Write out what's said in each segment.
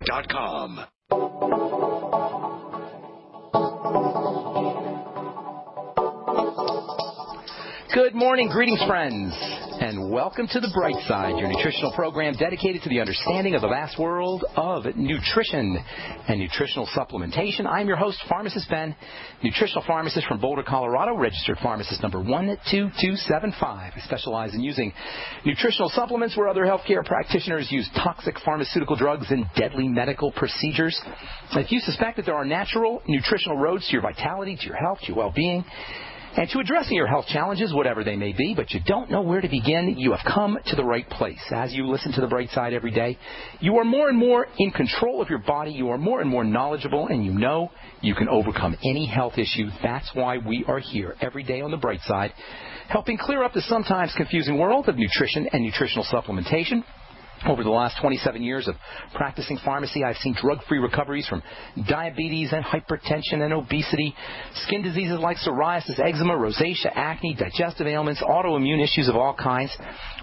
BrightSideBend.com. Good morning, greetings, friends, and welcome to The Bright Side, your nutritional program dedicated to the understanding of the vast world of nutrition and nutritional supplementation. I'm your host, Pharmacist Ben, nutritional pharmacist from Boulder, Colorado, registered pharmacist number 12275. I specialize in using nutritional supplements where other healthcare practitioners use toxic pharmaceutical drugs and deadly medical procedures. If you suspect that there are natural nutritional roads to your vitality, to your health, to your well-being, and to addressing your health challenges, whatever they may be, but you don't know where to begin, you have come to the right place. As you listen to The Bright Side every day, you are more and more in control of your body, you are more and more knowledgeable, and you know you can overcome any health issue. That's why we are here every day on The Bright Side, helping clear up the sometimes confusing world of nutrition and nutritional supplementation. Over the last 27 years of practicing pharmacy, I've seen drug-free recoveries from diabetes and hypertension and obesity, skin diseases like psoriasis, eczema, rosacea, acne, digestive ailments, autoimmune issues of all kinds.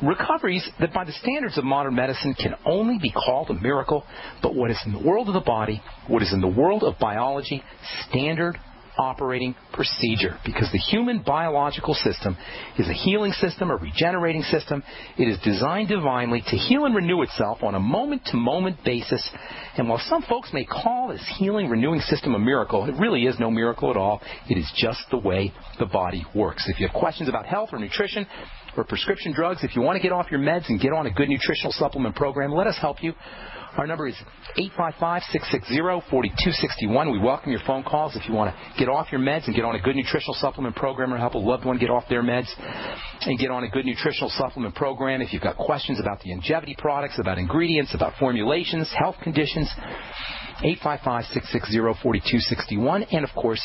Recoveries that by the standards of modern medicine can only be called a miracle, but what is in the world of the body, what is in the world of biology, standard operating procedure, because the human biological system is a healing system, a regenerating system. It is designed divinely to heal and renew itself on a moment-to-moment basis. And while some folks may call this healing, renewing system a miracle, it really is no miracle at all. It is just the way the body works. If you have questions about health or nutrition or prescription drugs, if you want to get off your meds and get on a good nutritional supplement program, let us help you. Our number is 855-660-4261. We welcome your phone calls if you want to get off your meds and get on a good nutritional supplement program, or help a loved one get off their meds and get on a good nutritional supplement program. If you've got questions about the longevity products, about ingredients, about formulations, health conditions, 855-660-4261. And, of course,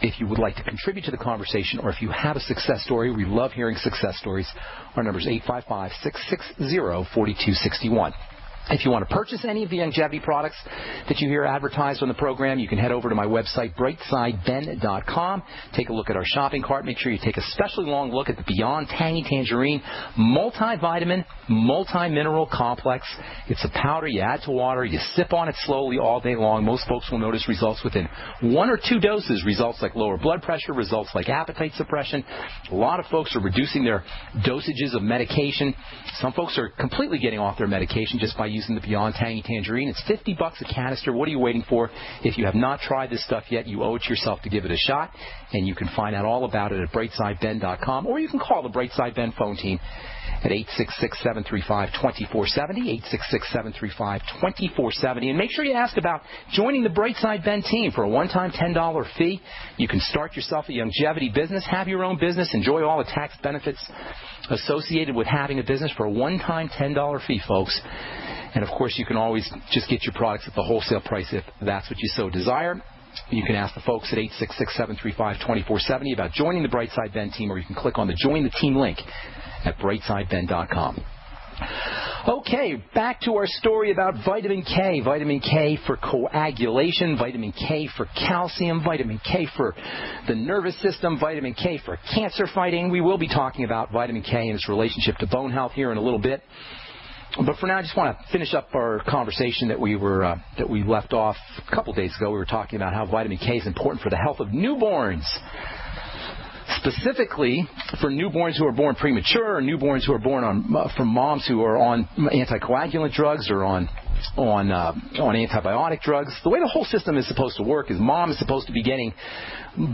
if you would like to contribute to the conversation, or if you have a success story, we love hearing success stories. Our number is 855-660-4261. If you want to purchase any of the longevity products that you hear advertised on the program, you can head over to my website, BrightSideBend.com. Take a look at our shopping cart. Make sure you take a specially long look at the Beyond Tangy Tangerine multivitamin, multi-mineral complex. It's a powder you add to water. You sip on it slowly all day long. Most folks will notice results within 1 or 2 doses, results like lower blood pressure, results like appetite suppression. A lot of folks are reducing their dosages of medication. Some folks are completely getting off their medication just by using the Beyond Tangy Tangerine. It's $50 a canister. What are you waiting for? If you have not tried this stuff yet, you owe it to yourself to give it a shot, and you can find out all about it at BrightSideBend.com, or you can call the Brightside Ben phone team at 866-735-2470, 866-735-2470, and make sure you ask about joining the Brightside Ben team for a one-time $10 fee. You can start yourself a longevity business, have your own business, enjoy all the tax benefits associated with having a business for a one-time $10 fee, folks. And, of course, you can always just get your products at the wholesale price if that's what you so desire. You can ask the folks at 866-735-2470 about joining the Brightside Ben team, or you can click on the Join the Team link at BrightSideBend.com. Okay, back to our story about vitamin K. Vitamin K for coagulation, vitamin K for calcium, vitamin K for the nervous system, vitamin K for cancer fighting. We will be talking about vitamin K and its relationship to bone health here in a little bit. But for now, I just want to finish up our conversation that we left off a couple days ago. We were talking about how vitamin K is important for the health of newborns, specifically for newborns who are born premature, or newborns who are born from moms who are on anticoagulant drugs or on antibiotic drugs. The way the whole system is supposed to work is mom is supposed to be getting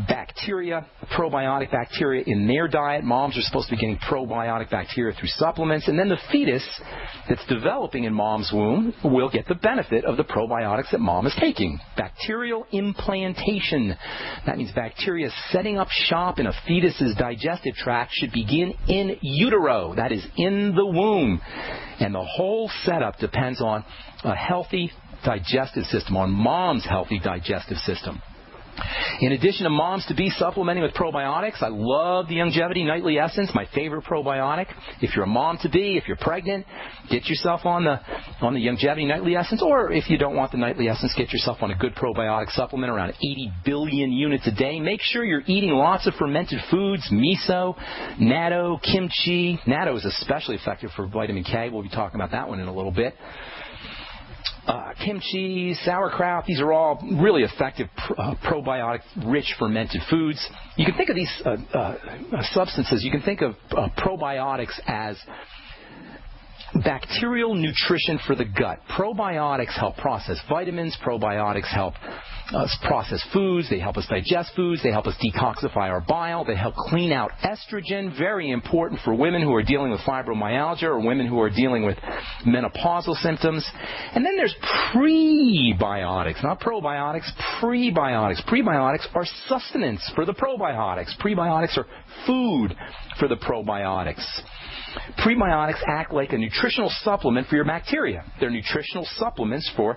bacteria, probiotic bacteria in their diet. Moms are supposed to be getting probiotic bacteria through supplements. And then the fetus that's developing in mom's womb will get the benefit of the probiotics that mom is taking. Bacterial implantation. That means bacteria setting up shop in a fetus's digestive tract should begin in utero. That is in the womb. And the whole setup depends on a healthy digestive system, on mom's healthy digestive system. In addition to moms to be supplementing with probiotics, I love the Longevity Nightly Essence, my favorite probiotic. If you're a mom-to-be, if you're pregnant, get yourself on the Longevity Nightly Essence, or if you don't want the Nightly Essence, get yourself on a good probiotic supplement, around 80 billion units a day. Make sure you're eating lots of fermented foods, miso, natto, kimchi. Natto is especially effective for vitamin K. We'll be talking about that one in a little bit. kimchi, sauerkraut. These are all really effective probiotic-rich fermented foods. You can think of these substances, you can think of probiotics as bacterial nutrition for the gut. Probiotics help process vitamins. Probiotics help us process foods. They help us digest foods. They help us detoxify our bile. They help clean out estrogen. Very important for women who are dealing with fibromyalgia or women who are dealing with menopausal symptoms. And then there's prebiotics, not probiotics, prebiotics. Prebiotics are sustenance for the probiotics. Prebiotics are food for the probiotics. Prebiotics act like a nutritional supplement for your bacteria. They're nutritional supplements for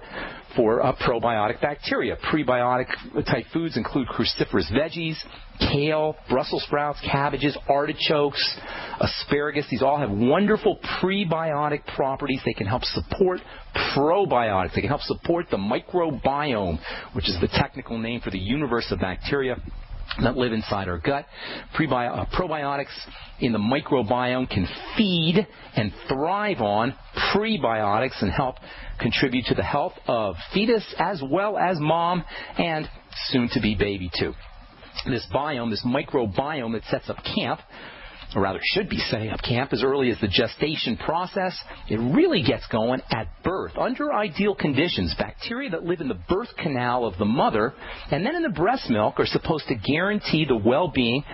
probiotic bacteria. Prebiotic-type foods include cruciferous veggies, kale, Brussels sprouts, cabbages, artichokes, asparagus. These all have wonderful prebiotic properties. They can help support probiotics. They can help support the microbiome, which is the technical name for the universe of bacteria that live inside our gut. Probiotics in the microbiome can feed and thrive on prebiotics and help contribute to the health of fetus as well as mom and soon-to-be baby too. This biome, this microbiome that sets up camp, or rather should be setting up camp as early as the gestation process, it really gets going at birth. Under ideal conditions, bacteria that live in the birth canal of the mother and then in the breast milk are supposed to guarantee the well-being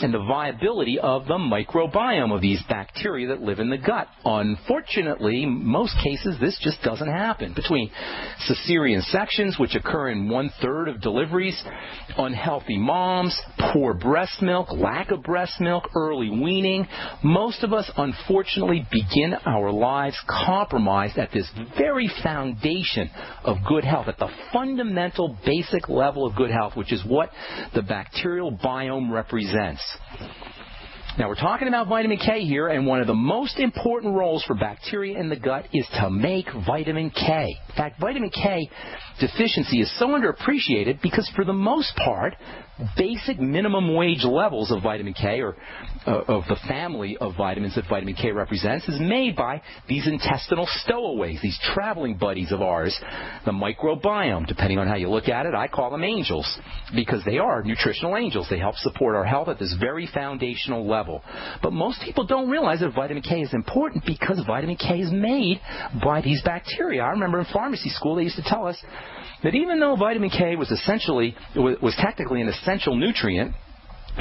and the viability of the microbiome of these bacteria that live in the gut. Unfortunately, in most cases, this just doesn't happen. Between cesarean sections, which occur in 1/3 of deliveries, unhealthy moms, poor breast milk, lack of breast milk, early weaning, most of us unfortunately begin our lives compromised at this very foundation of good health, at the fundamental basic level of good health, which is what the bacterial biome represents. Now, we're talking about vitamin K here, and one of the most important roles for bacteria in the gut is to make vitamin K. In fact, vitamin K deficiency is so underappreciated because, for the most part, basic minimum wage levels of vitamin K, or of the family of vitamins that vitamin K represents, is made by these intestinal stowaways, these traveling buddies of ours, the microbiome. Depending on how you look at it, I call them angels because they are nutritional angels. They help support our health at this very foundational level. But most people don't realize that vitamin K is important because vitamin K is made by these bacteria. I remember in pharmacy school they used to tell us that even though vitamin K was technically an essential nutrient,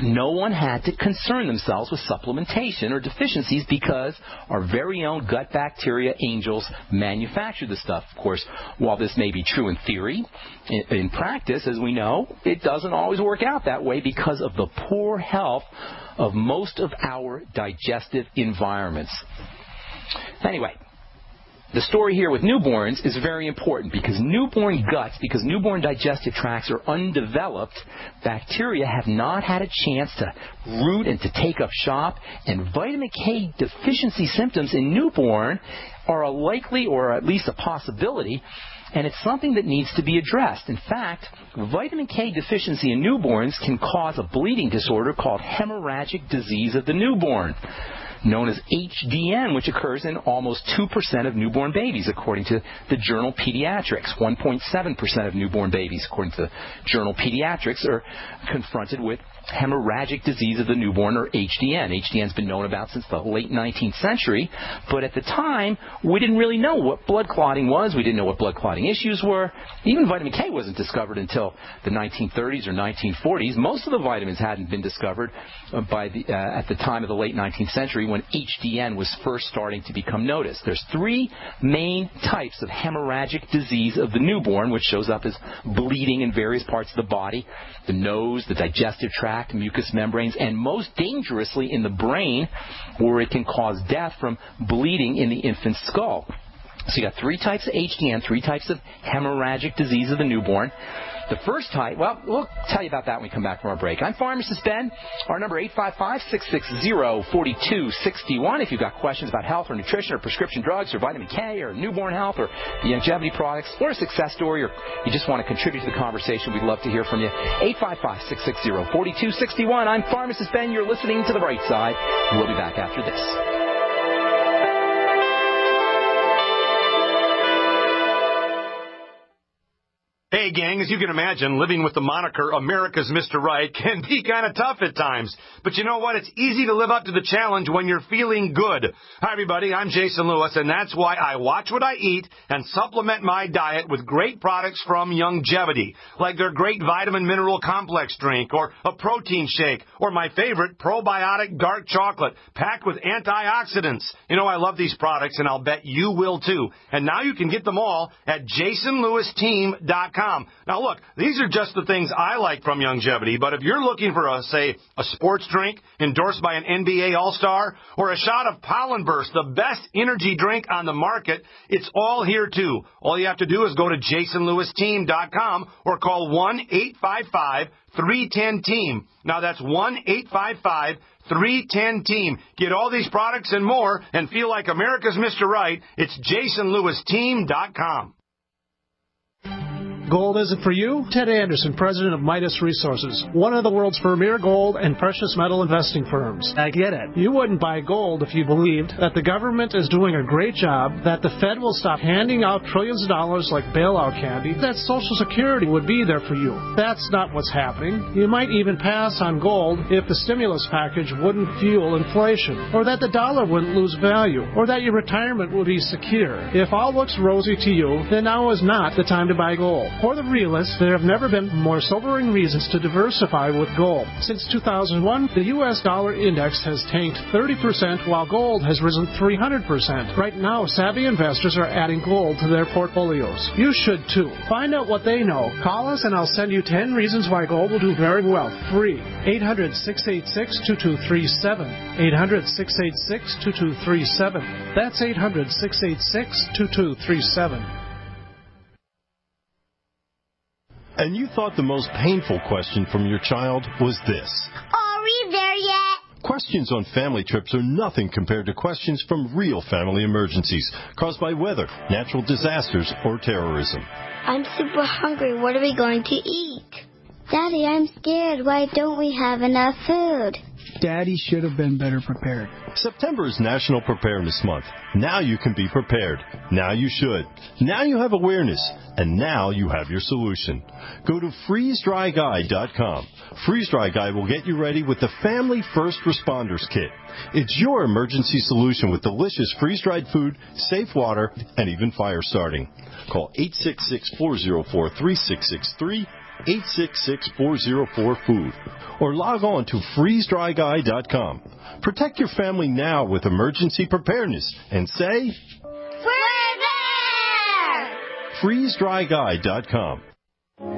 no one had to concern themselves with supplementation or deficiencies because our very own gut bacteria angels manufacture the stuff. Of course, while this may be true in theory, in practice, as we know, it doesn't always work out that way because of the poor health of most of our digestive environments. Anyway, the story here with newborns is very important because newborn guts, because newborn digestive tracts are undeveloped, bacteria have not had a chance to root and to take up shop, and vitamin K deficiency symptoms in newborn are a likely, or at least a possibility, and it's something that needs to be addressed. In fact, vitamin K deficiency in newborns can cause a bleeding disorder called hemorrhagic disease of the newborn, known as HDN, which occurs in almost 2% of newborn babies, according to the journal Pediatrics. 1.7% of newborn babies, according to the journal Pediatrics, are confronted with hemorrhagic disease of the newborn, or HDN. HDN's been known about since the late 19th century, but at the time, we didn't really know what blood clotting was. We didn't know what blood clotting issues were. Even vitamin K wasn't discovered until the 1930s or 1940s. Most of the vitamins hadn't been discovered at the time of the late 19th century when HDN was first starting to become noticed. There's three main types of hemorrhagic disease of the newborn, which shows up as bleeding in various parts of the body: the nose, the digestive tract, mucous membranes, and most dangerously in the brain, where it can cause death from bleeding in the infant's skull. So you got three types of HDN, three types of hemorrhagic disease of the newborn. The first type, well, we'll tell you about that when we come back from our break. I'm Pharmacist Ben. Our number 855-660-4261. If you've got questions about health or nutrition or prescription drugs or vitamin K or newborn health or longevity products or a success story, or you just want to contribute to the conversation, we'd love to hear from you. 855-660-4261. I'm Pharmacist Ben. You're listening to The Bright Side. We'll be back after this. Hey, gang, as you can imagine, living with the moniker America's Mr. Right can be kind of tough at times. But you know what? It's easy to live up to the challenge when you're feeling good. Hi, everybody. I'm Jason Lewis, and that's why I watch what I eat and supplement my diet with great products from Youngevity, like their great vitamin mineral complex drink or a protein shake or my favorite probiotic dark chocolate packed with antioxidants. You know, I love these products, and I'll bet you will, too. And now you can get them all at jasonlewisteam.com. Now, look, these are just the things I like from Youngevity, but if you're looking for, a sports drink endorsed by an NBA All-Star or a shot of Pollen Burst, the best energy drink on the market, it's all here, too. All you have to do is go to jasonlewisteam.com or call 1-855-310-TEAM. Now, that's 1-855-310-TEAM. Get all these products and more and feel like America's Mr. Right. It's jasonlewisteam.com. Gold isn't for you? Ted Anderson, president of Midas Resources, one of the world's premier gold and precious metal investing firms. I get it. You wouldn't buy gold if you believed that the government is doing a great job, that the Fed will stop handing out trillions of dollars like bailout candy, that Social Security would be there for you. That's not what's happening. You might even pass on gold if the stimulus package wouldn't fuel inflation, or that the dollar wouldn't lose value, or that your retirement would be secure. If all looks rosy to you, then now is not the time to buy gold. For the realists, there have never been more sobering reasons to diversify with gold. Since 2001, the U.S. dollar index has tanked 30%, while gold has risen 300%. Right now, savvy investors are adding gold to their portfolios. You should too. Find out what they know. Call us and I'll send you 10 reasons why gold will do very well. Free. 800-686-2237. 800-686-2237. That's 800-686-2237. And you thought the most painful question from your child was this. Are we there yet? Questions on family trips are nothing compared to questions from real family emergencies caused by weather, natural disasters, or terrorism. I'm super hungry. What are we going to eat? Daddy, I'm scared. Why don't we have enough food? Daddy should have been better prepared. September is National Preparedness Month. Now you can be prepared. Now you should. Now you have awareness. And now you have your solution. Go to freezedryguy.com. Freeze Dry Guy will get you ready with the Family First Responders Kit. It's your emergency solution with delicious freeze-dried food, safe water, and even fire starting. Call 866-404-3663, 866-404-FOOD, or log on to freezedryguy.com. Protect your family now with emergency preparedness and say, We're there! freezedryguy.com.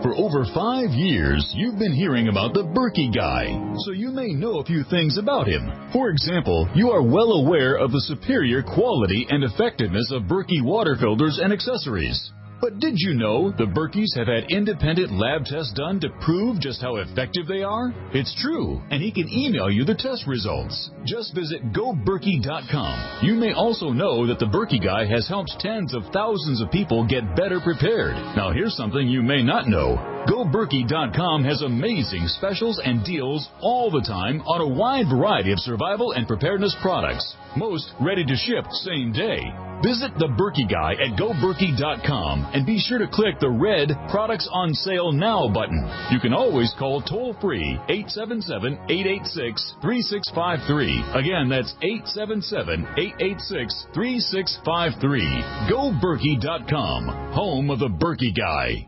For over 5 years, you've been hearing about the Berkey Guy, so you may know a few things about him. For example, you are well aware of the superior quality and effectiveness of Berkey water filters and accessories. But did you know the Berkeys have had independent lab tests done to prove just how effective they are? It's true, and he can email you the test results. Just visit GoBerkey.com. You may also know that the Berkey Guy has helped tens of thousands of people get better prepared. Now here's something you may not know. GoBerkey.com has amazing specials and deals all the time on a wide variety of survival and preparedness products. Most ready to ship same day. Visit the Berkey Guy at GoBerkey.com and be sure to click the red Products on Sale Now button. You can always call toll-free 877-886-3653. Again, that's 877-886-3653. GoBerkey.com, home of the Berkey Guy.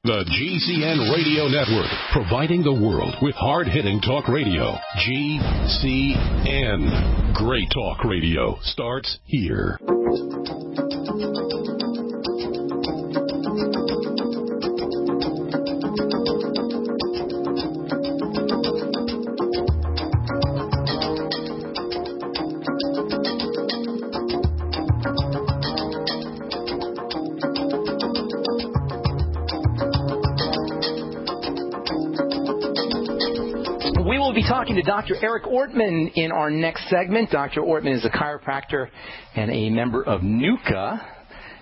The GCN Radio Network, providing the world with hard-hitting talk radio. GCN. Great talk radio starts here. Talking to Dr. Eric Ortman in our next segment. Dr. Ortman is a chiropractor and a member of NUCA.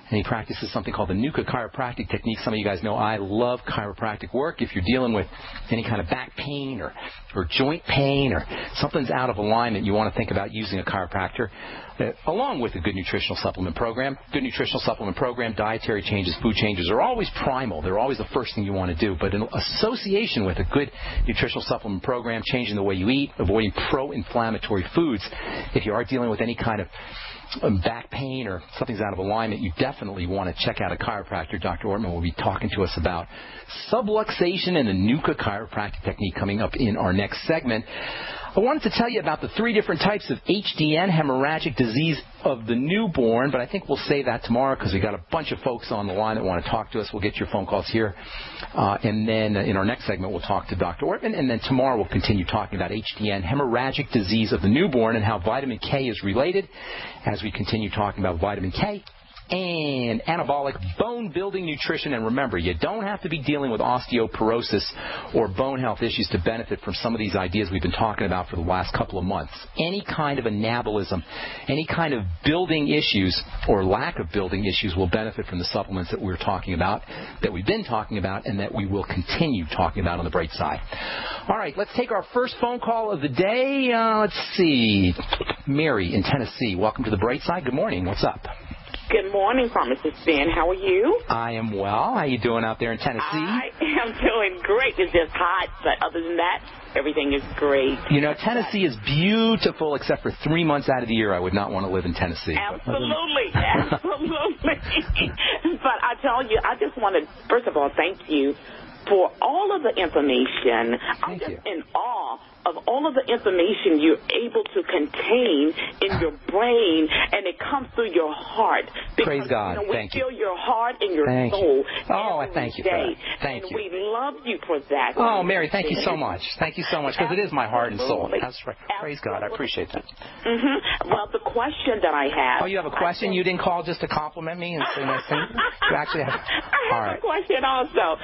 and he practices something called the Nuka chiropractic technique. Some of you guys know I love chiropractic work. If you're dealing with any kind of back pain or joint pain or something's out of alignment, you want to think about using a chiropractor, along with a good nutritional supplement program. Good nutritional supplement program, dietary changes, food changes are always primal. They're always the first thing you want to do. But in association with a good nutritional supplement program, changing the way you eat, avoiding pro-inflammatory foods, if you are dealing with any kind of back pain or something's out of alignment, you definitely want to check out a chiropractor. Dr. Ortman will be talking to us about subluxation and the Nuka chiropractic technique coming up in our next segment. I wanted to tell you about the 3 different types of HDN, hemorrhagic disease of the newborn, but I think we'll save that tomorrow because we've got a bunch of folks on the line that want to talk to us. We'll get your phone calls here. And then in our next segment, we'll talk to Dr. Ortman. And then tomorrow, we'll continue talking about HDN, hemorrhagic disease of the newborn, and how vitamin K is related as we continue talking about vitamin K and anabolic bone-building nutrition. And remember, you don't have to be dealing with osteoporosis or bone health issues to benefit from some of these ideas we've been talking about for the last couple of months. Any kind of anabolism, any kind of building issues or lack of building issues will benefit from the supplements that we're talking about, that we've been talking about, and that we will continue talking about on the Bright Side. All right, let's take our first phone call of the day. Let's see. Mary in Tennessee. Welcome to the Bright Side. Good morning. What's up? Good morning, Pharmacist Ben. How are you? I am well. How you doing out there in Tennessee? I am doing great. It's just hot, but other than that, everything is great. You know, Tennessee is beautiful except for 3 months out of the year. I would not want to live in Tennessee. Absolutely, absolutely. But I tell you, I just want to, first of all, thank you for all of the information. I'm just in awe of all of the information you're able to contain in your brain, and it comes through your heart. Because, praise God. We thank feel you. your heart and your thank soul. Oh, I thank you for that. Thank and you. we love you for that. Oh, Mary, thank you so much. Thank you so much, because it is my heart and soul. That's right. Praise God. I appreciate that. Well, the question that I have. Oh, you have a question? You didn't call just to compliment me and say nice things? You actually have. I have a question also.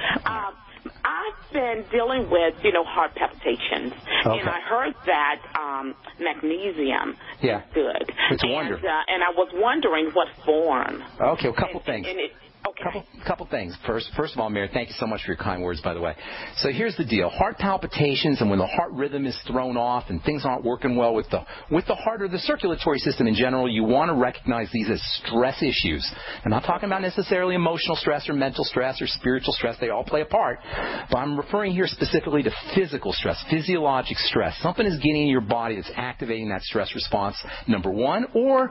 I've been dealing with, heart palpitations, and I heard that magnesium is good. It's wonderful. And I was wondering what form. Okay, a couple things. Couple things. First of all, Mary, thank you so much for your kind words, by the way. So here's the deal. Heart palpitations, and when the heart rhythm is thrown off and things aren't working well with the heart or the circulatory system in general, you want to recognize these as stress issues. I'm not talking about necessarily emotional stress or mental stress or spiritual stress. They all play a part. But I'm referring here specifically to physical stress, physiologic stress. Something is getting in your body that's activating that stress response, number one, or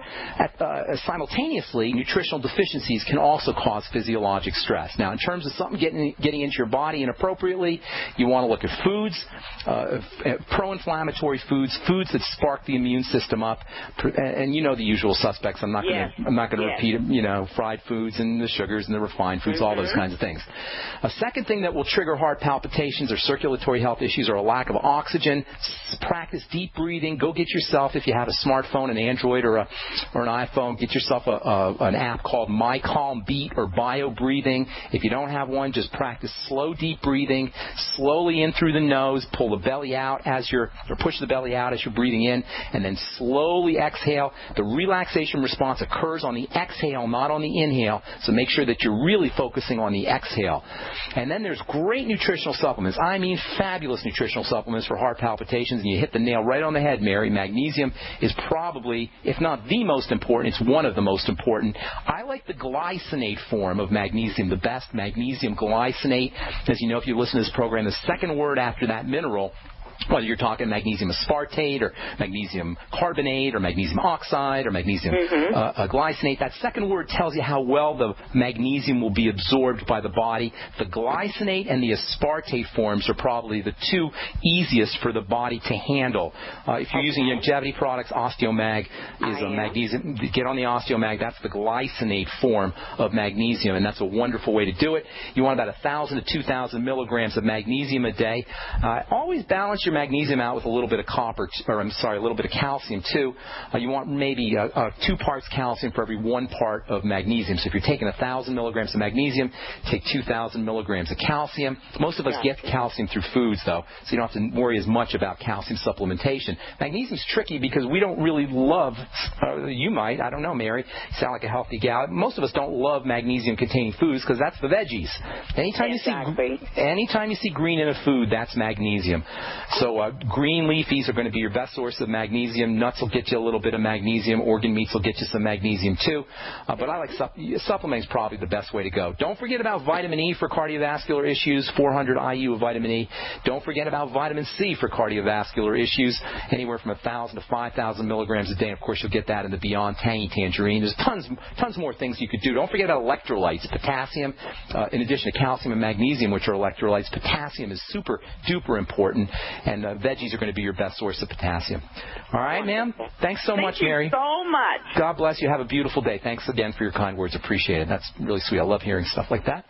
simultaneously, nutritional deficiencies can also cause physiologic stress. Now, in terms of something getting into your body inappropriately, you want to look at foods, pro-inflammatory foods, foods that spark the immune system up, and you know the usual suspects. I'm not going to repeat them. Fried foods and the sugars and the refined foods, all those kinds of things. A second thing that will trigger heart palpitations or circulatory health issues are a lack of oxygen. Practice deep breathing. Go get yourself, if you have a smartphone, an Android or an iPhone, get yourself an app called My Calm Beat or bio breathing. If you don't have one, just practice slow, deep breathing, slowly in through the nose, pull the belly out or push the belly out as you're breathing in, and then slowly exhale. The relaxation response occurs on the exhale, not on the inhale, so make sure that you're really focusing on the exhale. And then there's great nutritional supplements. I mean fabulous nutritional supplements for heart palpitations, and you hit the nail right on the head, Mary. Magnesium is probably, if not the most important, it's one of the most important. I like the glycinate form of magnesium the best, magnesium glycinate. As you know, if you listen to this program, the second word after that mineral, whether you're talking magnesium aspartate or magnesium carbonate or magnesium oxide or magnesium glycinate, that second word tells you how well the magnesium will be absorbed by the body. The glycinate and the aspartate forms are probably the two easiest for the body to handle. If you're using longevity products, Osteomag is a magnesium. Get on the Osteomag. That's the glycinate form of magnesium, and that's a wonderful way to do it. You want about 1,000 to 2,000 milligrams of magnesium a day. Always balance balance your magnesium out with a little bit of a little bit of calcium too. You want maybe 2 parts calcium for every 1 part of magnesium. So if you're taking 1,000 milligrams of magnesium, take 2,000 milligrams of calcium. Most of us get calcium through foods, though, so you don't have to worry as much about calcium supplementation. Magnesium's tricky because we don't really love, you might, I don't know, Mary, you sound like a healthy gal. Most of us don't love magnesium-containing foods because that's the veggies. Anytime you see green in a food, that's magnesium. So green leafies are going to be your best source of magnesium. Nuts will get you a little bit of magnesium. Organ meats will get you some magnesium too. But I like supplementing is probably the best way to go. Don't forget about vitamin E for cardiovascular issues, 400 IU of vitamin E. Don't forget about vitamin C for cardiovascular issues, anywhere from 1,000 to 5,000 milligrams a day. And of course, you'll get that in the Beyond Tangy Tangerine. There's tons more things you could do. Don't forget about electrolytes, potassium, in addition to calcium and magnesium, which are electrolytes. Potassium is super duper important, and veggies are going to be your best source of potassium. All right, ma'am? Thanks so much, Mary. Thank you so much. God bless you. Have a beautiful day. Thanks again for your kind words. Appreciate it. That's really sweet. I love hearing stuff like that.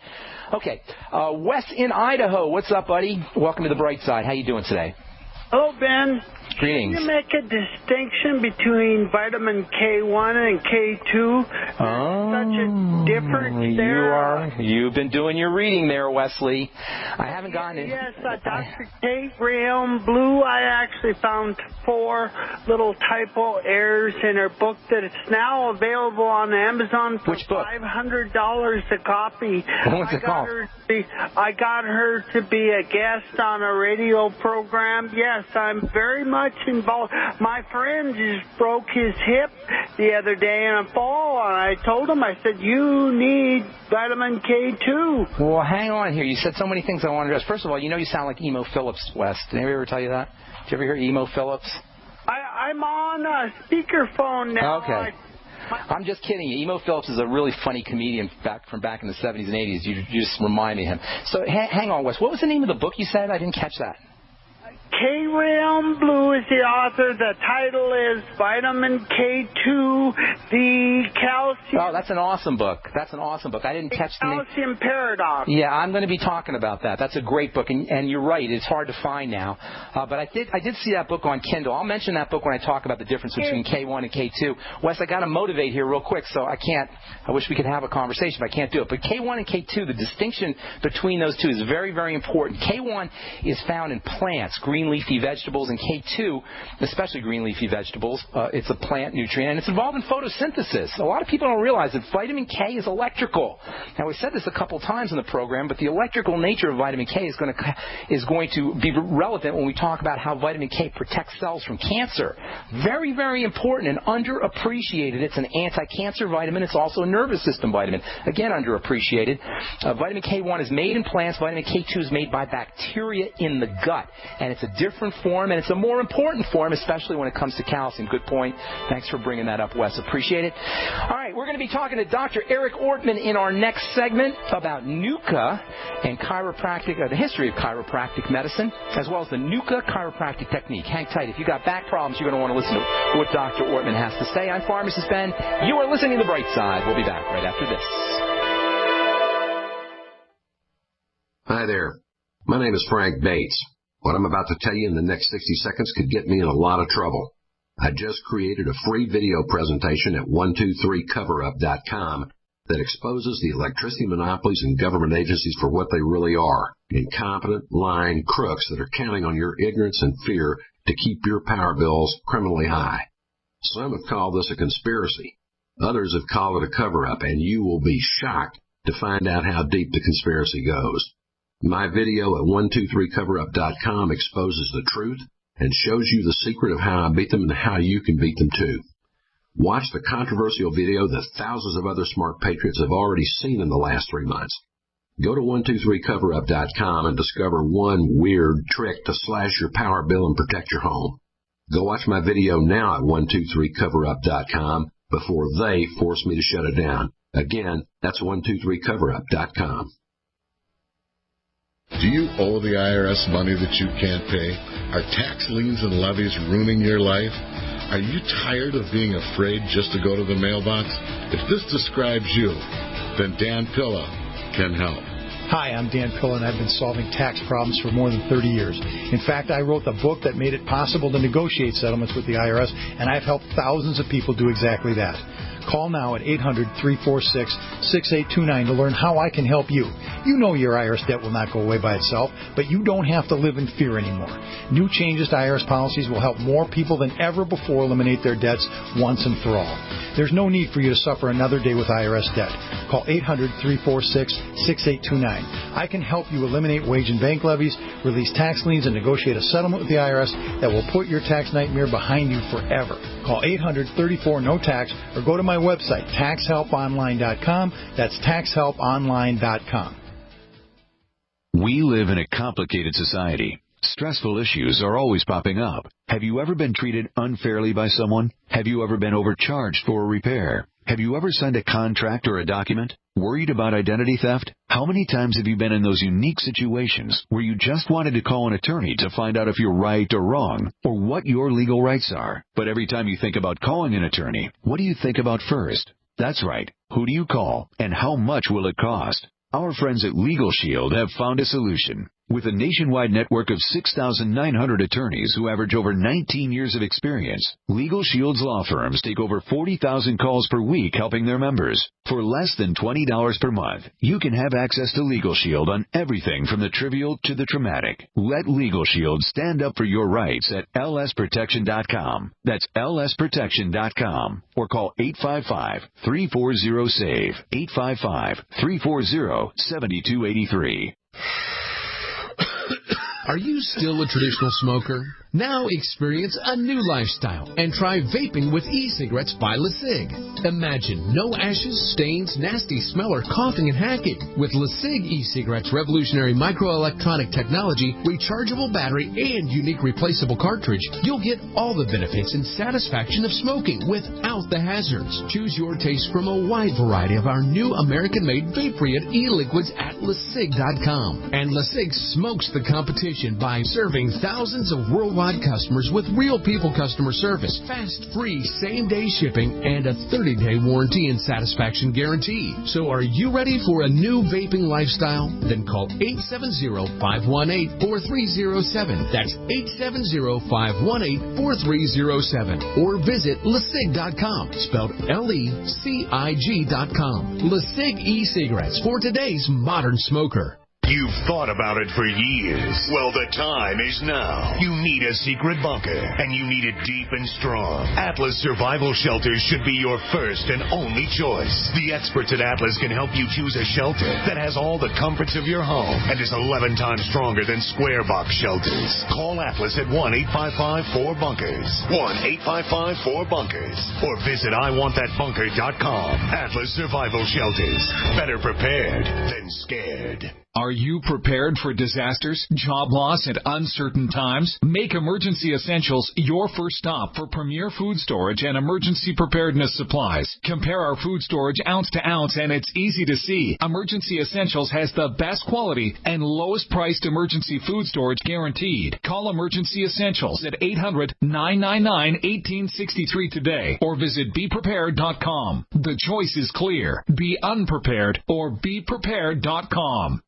Okay. Wes in Idaho. What's up, buddy? Welcome to the bright side. How you doing today? Hello, Ben. Greetings. Can you make a distinction between vitamin K1 and K2? Such a difference there. You've been doing your reading there, Wesley. I haven't gotten it. Yes, Dr. Kate Graham Blue, I actually found 4 little typo errors in her book that it's now available on Amazon for $500 a copy. What's it called? I got her to be a guest on a radio program. Yes, I'm very much involved. My friend just broke his hip the other day in a fall, and I told him, I said, you need vitamin K2. Well, hang on here. You said so many things I want to address. First of all, you sound like Emo Phillips, Wes. Did anybody ever tell you that? Did you ever hear Emo Phillips? I'm on a speakerphone now. Okay. I'm just kidding you. Emo Phillips is a really funny comedian from back in the 70s and 80s. You just remind me of him. So hang on, Wes. What was the name of the book you said? I didn't catch that. K-Realm Blue is the author. The title is Vitamin K2, the Calcium... Oh, that's an awesome book. I didn't catch the name. Calcium Paradox. Yeah, I'm going to be talking about that. That's a great book, and you're right. It's hard to find now. But I did see that book on Kindle. I'll mention that book when I talk about the difference between K1 and K2. Wes, I got to motivate here real quick, so I wish we could have a conversation, but I can't do it. But K1 and K2, the distinction between those two is very, very important. K1 is found in plants, green leafy vegetables, and K2, especially green leafy vegetables, it's a plant nutrient, and it's involved in photosynthesis. A lot of people don't realize that vitamin K is electrical. Now, we said this a couple times in the program, but the electrical nature of vitamin K is going to be relevant when we talk about how vitamin K protects cells from cancer. Very, very important and underappreciated. It's an anti-cancer vitamin. It's also a nervous system vitamin. Again, underappreciated. Vitamin K1 is made in plants. Vitamin K2 is made by bacteria in the gut, and it's a different form, and it's a more important form, especially when it comes to calcium. Good point. Thanks for bringing that up, Wes. Appreciate it. All right, we're going to be talking to Dr. Eric Ortman in our next segment about NUCA and chiropractic, the history of chiropractic medicine, as well as the NUCA chiropractic technique. Hang tight. If you've got back problems, you're going to want to listen to what Dr. Ortman has to say. I'm Pharmacist Ben. You are listening to The Bright Side. We'll be back right after this. Hi there. My name is Frank Bates. What I'm about to tell you in the next 60 seconds could get me in a lot of trouble. I just created a free video presentation at 123coverup.com that exposes the electricity monopolies and government agencies for what they really are, incompetent, lying crooks that are counting on your ignorance and fear to keep your power bills criminally high. Some have called this a conspiracy. Others have called it a cover-up, and you will be shocked to find out how deep the conspiracy goes. My video at 123coverup.com exposes the truth and shows you the secret of how I beat them and how you can beat them too. Watch the controversial video that thousands of other smart patriots have already seen in the last 3 months. Go to 123coverup.com and discover one weird trick to slash your power bill and protect your home. Go watch my video now at 123coverup.com before they force me to shut it down. Again, that's 123coverup.com. Do you owe the IRS money that you can't pay? Are tax liens and levies ruining your life? Are you tired of being afraid just to go to the mailbox? If this describes you, then Dan Pilla can help. Hi, I'm Dan Pilla, and I've been solving tax problems for more than 30 years. In fact, I wrote the book that made it possible to negotiate settlements with the IRS, and I've helped thousands of people do exactly that. Call now at 800-346-6829 to learn how I can help you. You know your IRS debt will not go away by itself, but you don't have to live in fear anymore. New changes to IRS policies will help more people than ever before eliminate their debts once and for all. There's no need for you to suffer another day with IRS debt. Call 800-346-6829. I can help you eliminate wage and bank levies, release tax liens, and negotiate a settlement with the IRS that will put your tax nightmare behind you forever. Call 800-34-NO-TAX or go to my website, taxhelponline.com. That's taxhelponline.com. We live in a complicated society. Stressful issues are always popping up. Have you ever been treated unfairly by someone? Have you ever been overcharged for a repair? Have you ever signed a contract or a document? Worried about identity theft? How many times have you been in those unique situations where you just wanted to call an attorney to find out if you're right or wrong, or what your legal rights are? But every time you think about calling an attorney, what do you think about first? That's right. Who do you call, and how much will it cost? Our friends at Legal Shield have found a solution. With a nationwide network of 6,900 attorneys who average over 19 years of experience, Legal Shield's law firms take over 40,000 calls per week helping their members. For less than $20 per month, you can have access to Legal Shield on everything from the trivial to the traumatic. Let Legal Shield stand up for your rights at lsprotection.com. That's lsprotection.com. Or call 855-340-SAVE, 855-340-7283. Are you still a traditional smoker? Now experience a new lifestyle and try vaping with e-cigarettes by LeSig. Imagine no ashes, stains, nasty smell, or coughing and hacking. With LeSig e-cigarettes' revolutionary microelectronic technology, rechargeable battery, and unique replaceable cartridge, you'll get all the benefits and satisfaction of smoking without the hazards. Choose your taste from a wide variety of our new American-made vape-free e-liquids at LeSig.com. And LeSig smokes the competition by serving thousands of worldwide customers with real people customer service, fast, free, same-day shipping, and a 30-day warranty and satisfaction guarantee. So are you ready for a new vaping lifestyle? Then call 870-518-4307. That's 870-518-4307. Or visit LeSig.com, spelled LECIG.com. LeSig e-cigarettes for today's modern smoker. You've thought about it for years. Well, the time is now. You need a secret bunker, and you need it deep and strong. Atlas Survival Shelters should be your first and only choice. The experts at Atlas can help you choose a shelter that has all the comforts of your home and is 11 times stronger than square box shelters. Call Atlas at 1-855-4BUNKERS. 1-855-4BUNKERS. Or visit IWantThatBunker.com. Atlas Survival Shelters. Better prepared than scared. Are you prepared for disasters, job loss, and uncertain times? Make Emergency Essentials your first stop for premier food storage and emergency preparedness supplies. Compare our food storage ounce to ounce, and it's easy to see. Emergency Essentials has the best quality and lowest priced emergency food storage guaranteed. Call Emergency Essentials at 800-999-1863 today or visit BePrepared.com. The choice is clear. Be unprepared or BePrepared.com.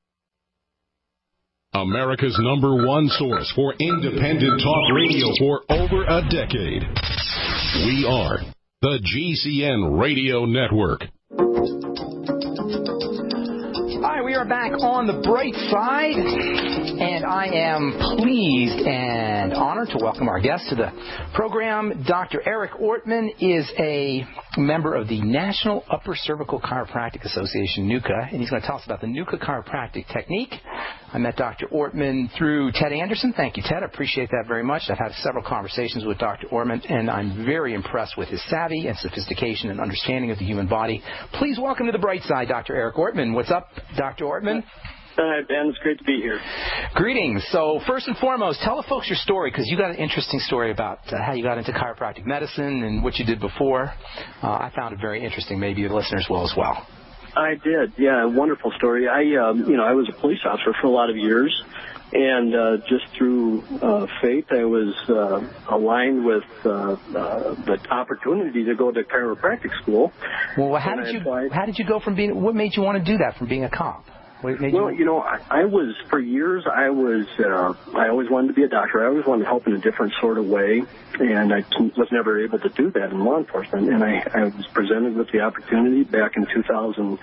America's #1 source for independent talk radio for over a decade. We are the GCN Radio Network. Hi, we are back on the bright side, and I am pleased and honored to welcome our guest to the program. Dr. Eric Ortman is a member of the National Upper Cervical Chiropractic Association, NUCCA, and he's going to tell us about the NUCCA chiropractic technique. I met Dr. Ortman through Ted Anderson. Thank you, Ted. I appreciate that very much. I've had several conversations with Dr. Ortman, and I'm very impressed with his savvy and sophistication and understanding of the human body. Please welcome to the bright side, Dr. Eric Ortman. What's up, Dr. Ortman? Hi, Ben. It's great to be here. Greetings. So first and foremost, tell the folks your story, because you got an interesting story about how you got into chiropractic medicine and what you did before. I found it very interesting. Maybe the listeners will as well. I did. Yeah, wonderful story. I was a police officer for a lot of years, and just through fate, I was aligned with the opportunity to go to chiropractic school. Well, how did you go from being? What made you want to do that from being a cop? Well, you know, I was, for years, I always wanted to be a doctor. I always wanted to help in a different sort of way, and I was never able to do that in law enforcement. And I was presented with the opportunity back in 2009,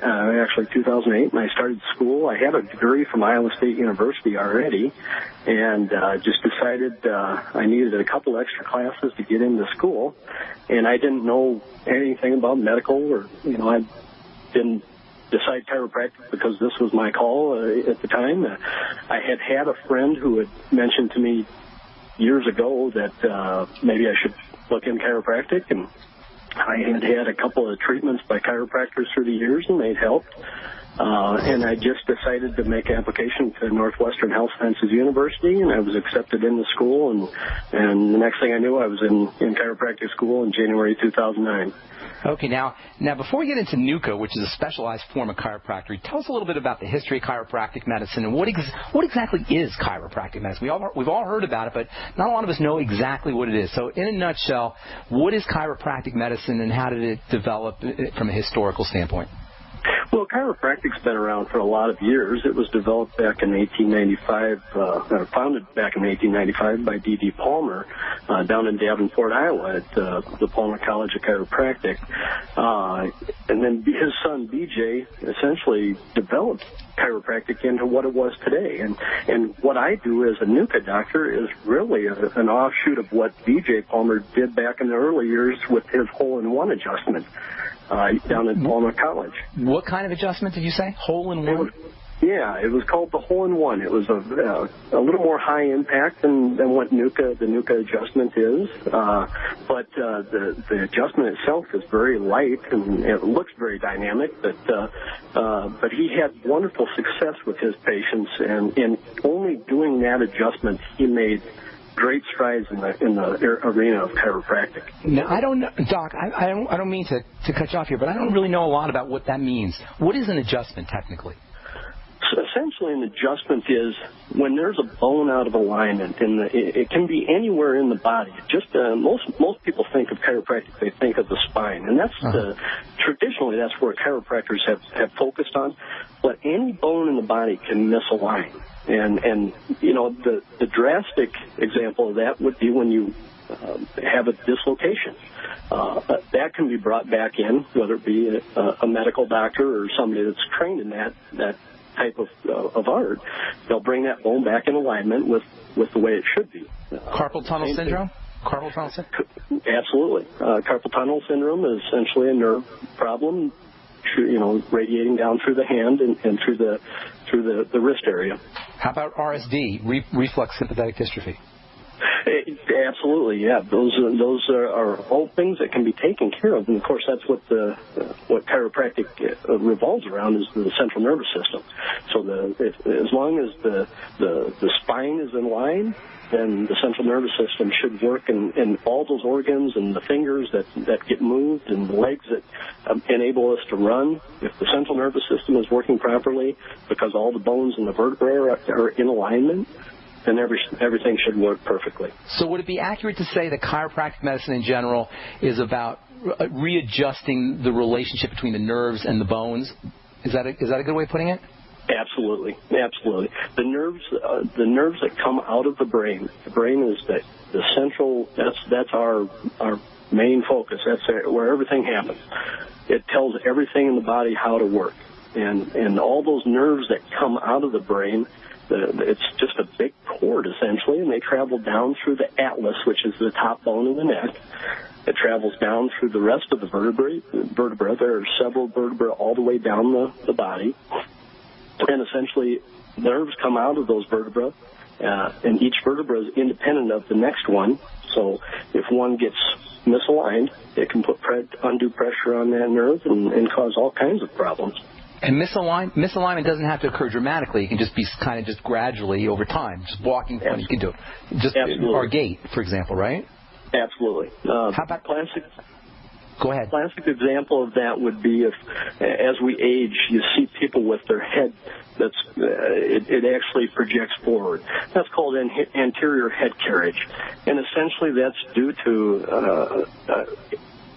actually 2008, when I started school. I had a degree from Iowa State University already, and just decided I needed a couple extra classes to get into school, and I didn't know anything about medical, or, you know, I didn't decide chiropractic because this was my call at the time. I had a friend who had mentioned to me years ago that maybe I should look in chiropractic, and I had a couple of treatments by chiropractors through the years, and they'd helped. And I just decided to make an application to Northwestern Health Sciences University, and I was accepted into school, and the next thing I knew, I was in chiropractic school in January 2009. Okay, now before we get into NUCA, which is a specialized form of chiropractic, tell us a little bit about the history of chiropractic medicine and what exactly is chiropractic medicine. We've all heard about it, but not a lot of us know exactly what it is. So in a nutshell, what is chiropractic medicine and how did it develop from a historical standpoint? Well, chiropractic's been around for a lot of years. It was developed back in 1895, founded back in 1895 by D.D. Palmer down in Davenport, Iowa at the Palmer College of Chiropractic. And then his son, B.J., essentially developed chiropractic into what it was today. And what I do as a NUCA doctor is really an offshoot of what B.J. Palmer did back in the early years with his hole-in-one adjustment. Down at Palmer College. What kind of adjustment did you say? Hole-in-one? It was called the hole-in-one. It was a little more high impact than what the NUCA adjustment is, but the adjustment itself is very light and it looks very dynamic. But he had wonderful success with his patients, and in only doing that adjustment, he made great strides in the arena of chiropractic. Now, I don't know, Doc, I don't mean to cut you off here, but I don't really know a lot about what that means. What is an adjustment technically? So essentially, an adjustment is when there's a bone out of alignment, and it can be anywhere in the body. Just most people think of chiropractic, they think of the spine, and that's traditionally that's where chiropractors have focused on. But any bone in the body can misalign. And you know, the drastic example of that would be when you have a dislocation. That can be brought back in, whether it be a medical doctor or somebody that's trained in that type of art. They'll bring that bone back in alignment with the way it should be. Carpal tunnel syndrome? Carpal tunnel syndrome? Absolutely. Carpal tunnel syndrome is essentially a nerve problem, you know, radiating down through the hand and through the wrist area. How about RSD, reflex sympathetic dystrophy? Absolutely, yeah. Those are all things that can be taken care of, and of course that's what chiropractic revolves around, is the central nervous system. So as long as the spine is in line, then the central nervous system should work, and all those organs and the fingers that get moved and the legs that enable us to run. If the central nervous system is working properly, because all the bones and the vertebrae are in alignment, then everything should work perfectly. So would it be accurate to say that chiropractic medicine in general is about readjusting the relationship between the nerves and the bones? Is that a good way of putting it? Absolutely. The nerves that come out of the brain. The brain is the central. That's our main focus. That's where everything happens. It tells everything in the body how to work, and all those nerves that come out of the brain. It's just a big cord, essentially, and they travel down through the atlas, which is the top bone of the neck. It travels down through the rest of the vertebrae. There are several vertebrae all the way down the body. And essentially, nerves come out of those vertebrae, and each vertebra is independent of the next one. So if one gets misaligned, it can put undue pressure on that nerve and cause all kinds of problems. And misalignment doesn't have to occur dramatically. It can just be kind of just gradually over time. Just walking, you can do it. Just our gait, for example, right? Absolutely. How about classic? Go ahead. Classic example of that would be if, as we age, you see people with their head it actually projects forward. That's called anterior head carriage, and essentially that's due to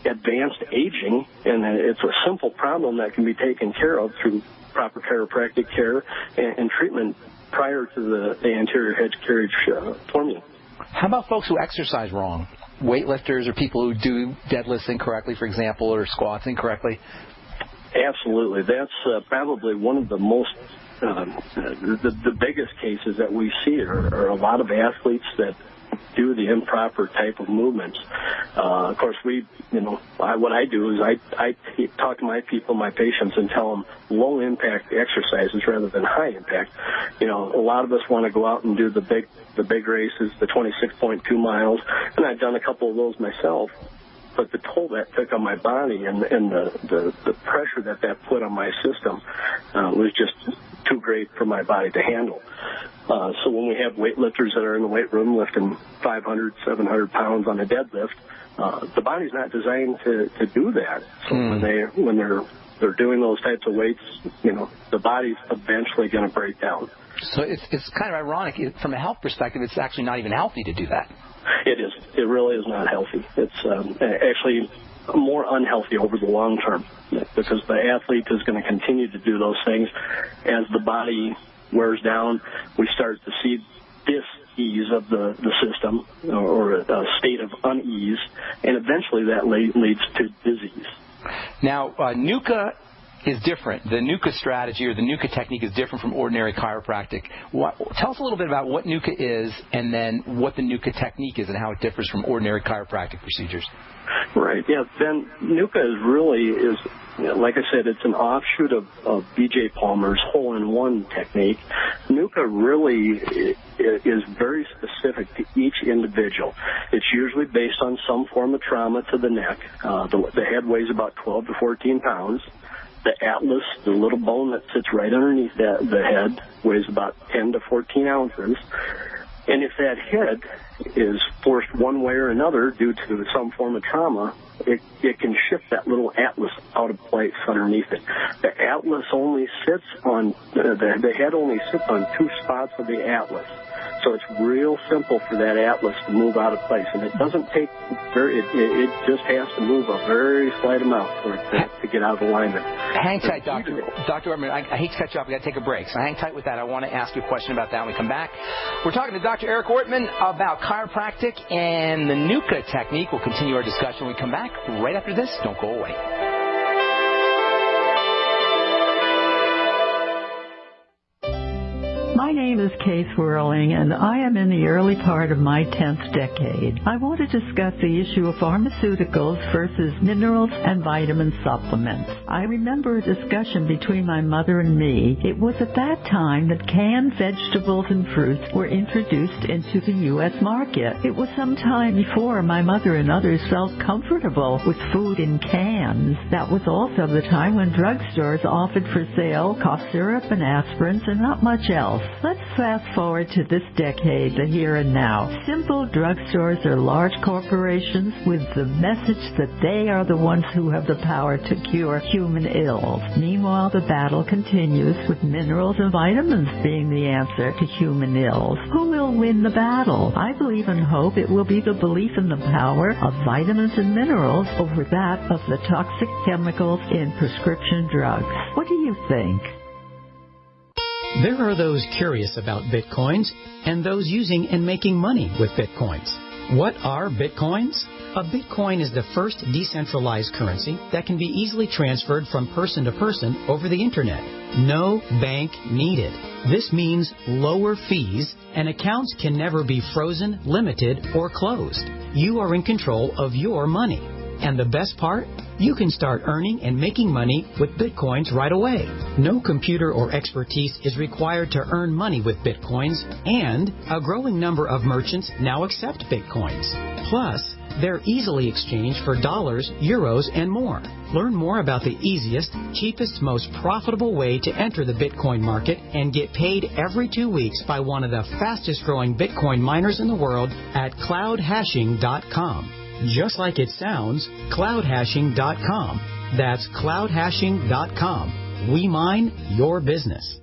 advanced aging, and it's a simple problem that can be taken care of through proper chiropractic care and treatment prior to the anterior hedge carriage formula. How about folks who exercise wrong? Weightlifters or people who do deadlifts incorrectly, for example, or squats incorrectly? Absolutely. That's probably one of the most, the biggest cases that we see are a lot of athletes that do the improper type of movements. Of course, what I do is I talk to my people, my patients, and tell them low impact exercises rather than high impact. A lot of us want to go out and do the big races, the 26.2 miles, and I've done a couple of those myself. But the toll that took on my body and the pressure that put on my system was just too great for my body to handle. So when we have weightlifters that are in the weight room lifting 500, 700 pounds on a deadlift, the body's not designed to do that. So when they're doing those types of weights, the body's eventually going to break down. So it's kind of ironic. From a health perspective, it's actually not even healthy to do that. It is. It really is not healthy. It's actually more unhealthy over the long term because the athlete is going to continue to do those things. As the body wears down, we start to see dis-ease of the system or a state of unease, and eventually that leads to disease. Now, NUCA is different. The NUCA strategy or the NUCA technique is different from ordinary chiropractic. Tell us a little bit about what NUCA is and then what the NUCA technique is and how it differs from ordinary chiropractic procedures. Right, yeah. Then NUCA is like I said, it's an offshoot of B.J. Palmer's hole-in-one technique. NUCA really is very specific to each individual. It's usually based on some form of trauma to the neck. The head weighs about 12 to 14 pounds. The atlas, the little bone that sits right underneath the head, weighs about 10 to 14 ounces. And if that head is forced one way or another due to some form of trauma, it can shift that little atlas out of place underneath it. The atlas only sits on, the head only sits on two spots of the atlas. So it's real simple for that atlas to move out of place. And it doesn't take it just has to move a very slight amount for it to get out of alignment. Hang tight, Dr. Ortman. I hate to cut you off. We've got to take a break. So hang tight with that. I want to ask you a question about that when we come back. We're talking to Dr. Eric Ortman about chiropractic and the NUCA technique. We'll continue our discussion when we come back right after this. Don't go away. My name is Kay Swirling, and I am in the early part of my 10th decade. I want to discuss the issue of pharmaceuticals versus minerals and vitamin supplements. I remember a discussion between my mother and me. It was at that time that canned vegetables and fruits were introduced into the U.S. market. It was some time before my mother and others felt comfortable with food in cans. That was also the time when drugstores offered for sale cough syrup and aspirins and not much else. Let's fast forward to this decade, the here and now. Simple drugstores are large corporations with the message that they are the ones who have the power to cure human ills. Meanwhile, the battle continues with minerals and vitamins being the answer to human ills. Who will win the battle? I believe and hope it will be the belief in the power of vitamins and minerals over that of the toxic chemicals in prescription drugs. What do you think? There are those curious about Bitcoins and those using and making money with Bitcoins. What are Bitcoins? A Bitcoin is the first decentralized currency that can be easily transferred from person to person over the Internet. No bank needed. This means lower fees, and accounts can never be frozen, limited, or closed. You are in control of your money. And the best part? You can start earning and making money with Bitcoins right away. No computer or expertise is required to earn money with Bitcoins, and a growing number of merchants now accept Bitcoins. Plus, they're easily exchanged for dollars, euros, and more. Learn more about the easiest, cheapest, most profitable way to enter the Bitcoin market and get paid every 2 weeks by one of the fastest growing Bitcoin miners in the world at cloudhashing.com. Just like it sounds, cloudhashing.com. That's cloudhashing.com. We mine your business.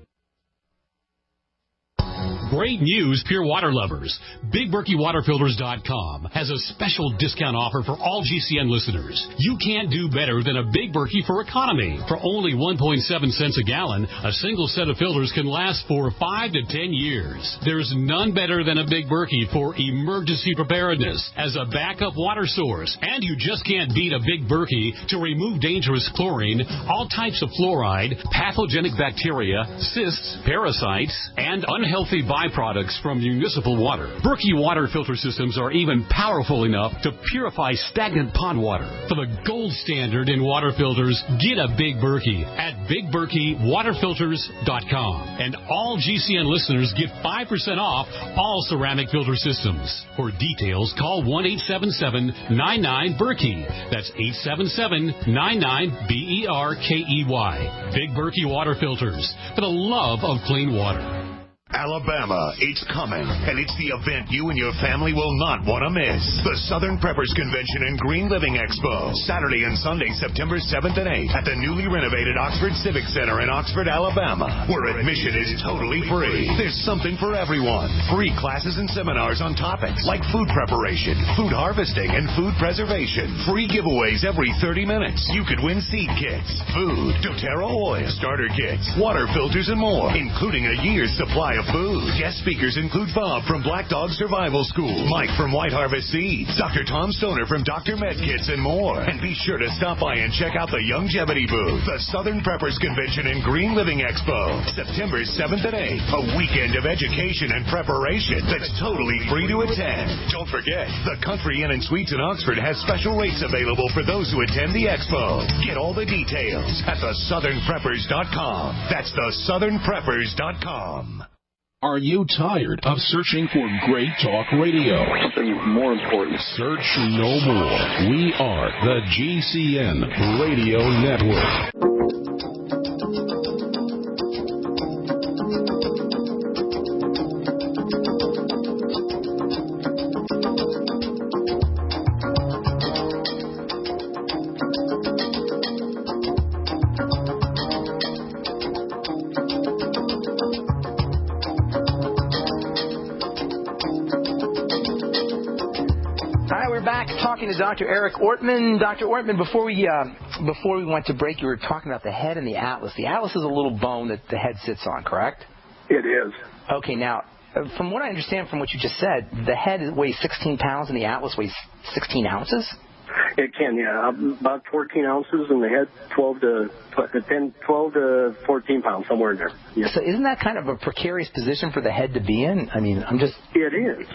Great news, pure water lovers. BigBerkeyWaterFilters.com has a special discount offer for all GCN listeners. You can't do better than a Big Berkey for economy. For only 1.7 cents a gallon, a single set of filters can last for 5 to 10 years. There's none better than a Big Berkey for emergency preparedness as a backup water source. And you just can't beat a Big Berkey to remove dangerous chlorine, all types of fluoride, pathogenic bacteria, cysts, parasites, and unhealthy byproducts from municipal water. Berkey water filter systems are even powerful enough to purify stagnant pond water. For the gold standard in water filters, get a Big Berkey at BigBerkeyWaterFilters.com. And all GCN listeners get 5% off all ceramic filter systems. For details, call 1-877-99-BERKEY. That's 877-99-BERKEY. Big Berkey Water Filters, for the love of clean water. Alabama, it's coming, and it's the event you and your family will not want to miss. The Southern Preppers Convention and Green Living Expo, Saturday and Sunday, September 7th and 8th, at the newly renovated Oxford Civic Center in Oxford, Alabama, where admission is totally free. There's something for everyone. Free classes and seminars on topics like food preparation, food harvesting, and food preservation. Free giveaways every 30 minutes. You could win seed kits, food, doTERRA oil, starter kits, water filters, and more, including a year's supply of food. Guest speakers include Bob from Black Dog Survival School, Mike from White Harvest Seeds, Dr. Tom Stoner from Dr. Med Kits, and more. And be sure to stop by and check out the Longevity booth. The Southern Preppers Convention and Green Living Expo, September 7th and 8th. A weekend of education and preparation that's totally free to attend. Don't forget, the Country Inn and Suites in Oxford has special rates available for those who attend the expo. Get all the details at thesouthernpreppers.com. That's thesouthernpreppers.com. Are you tired of searching for great talk radio? Something more important. Search no more. We are the GCN Radio Network. To Dr. Eric Ortman. Dr. Ortman, before we went to break, you were talking about the head and the atlas. The atlas is a little bone that the head sits on, correct? It is. Okay, now, from what I understand from what you just said, the head weighs 16 pounds and the atlas weighs 16 ounces? It can, yeah. About 14 ounces, and the head 12 to 14 pounds, somewhere in there. Yeah. So isn't that kind of a precarious position for the head to be in? I mean, I'm just... It is.